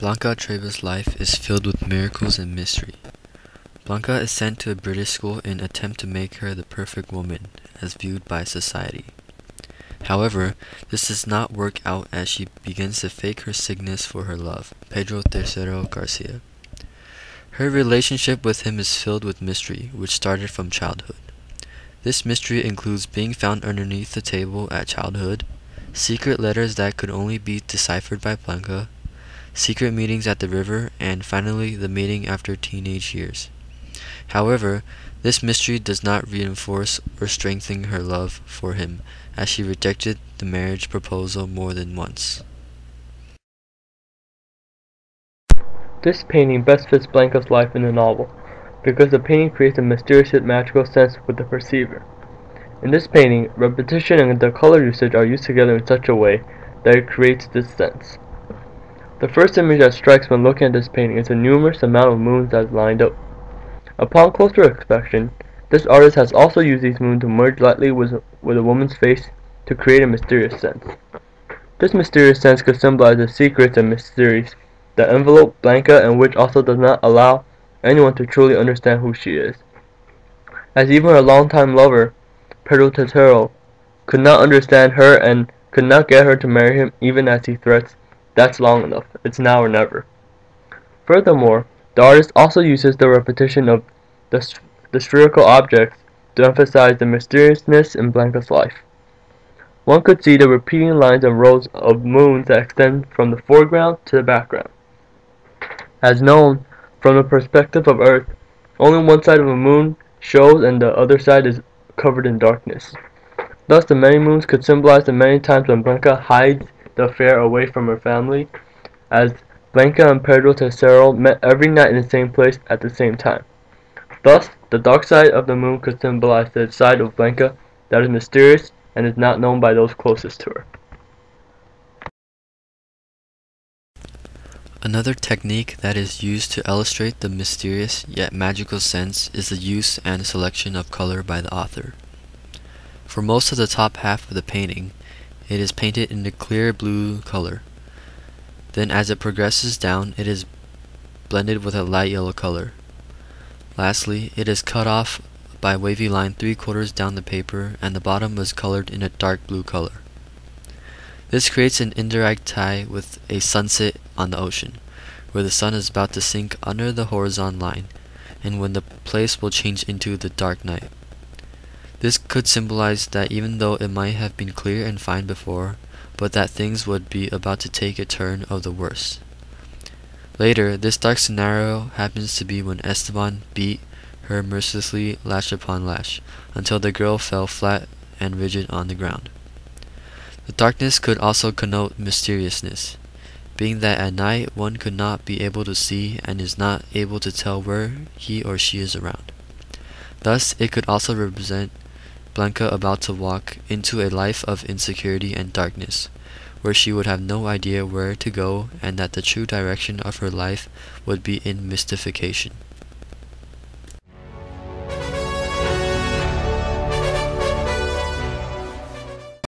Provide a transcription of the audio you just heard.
Blanca-Treva's life is filled with miracles and mystery. Blanca is sent to a British school in an attempt to make her the perfect woman, as viewed by society. However, this does not work out as she begins to fake her sickness for her love, Pedro III Garcia. Her relationship with him is filled with mystery, which started from childhood. This mystery includes being found underneath the table at childhood, secret letters that could only be deciphered by Blanca, secret meetings at the river, and finally the meeting after teenage years. However, this mystery does not reinforce or strengthen her love for him, as she rejected the marriage proposal more than once. This painting best fits Blanca's life in the novel, because the painting creates a mysterious yet magical sense with the perceiver. In this painting, repetition and the color usage are used together in such a way that it creates this sense. The first image that strikes when looking at this painting is the numerous amount of moons that lined up. Upon closer inspection, this artist has also used these moons to merge lightly with a woman's face to create a mysterious sense. This mysterious sense could symbolize the secrets and mysteries that envelope Blanca, and which also does not allow anyone to truly understand who she is. As even her longtime lover, Pedro III, could not understand her and could not get her to marry him even as he threats, "That's long enough, it's now or never." Furthermore, the artist also uses the repetition of the spherical objects to emphasize the mysteriousness in Blanca's life. One could see the repeating lines and rows of moons that extend from the foreground to the background. As known, from the perspective of Earth, only one side of a moon shows and the other side is covered in darkness. Thus, the many moons could symbolize the many times when Blanca hides the affair away from her family, as Blanca and Pedro III met every night in the same place at the same time. Thus, the dark side of the moon could symbolize the side of Blanca that is mysterious and is not known by those closest to her. Another technique that is used to illustrate the mysterious yet magical sense is the use and selection of color by the author. For most of the top half of the painting, it is painted in a clear blue color. Then as it progresses down, it is blended with a light yellow color. Lastly, it is cut off by a wavy line 3/4 down the paper, and the bottom is colored in a dark blue color. This creates an indirect tie with a sunset on the ocean, where the sun is about to sink under the horizon line, and when the place will change into the dark night. This could symbolize that even though it might have been clear and fine before, but that things would be about to take a turn of the worst. Later, this dark scenario happens to be when Esteban beat her mercilessly lash upon lash, until the girl fell flat and rigid on the ground. The darkness could also connote mysteriousness, being that at night one could not be able to see and is not able to tell where he or she is around. Thus, it could also represent Blanca about to walk into a life of insecurity and darkness, where she would have no idea where to go and that the true direction of her life would be in mystification.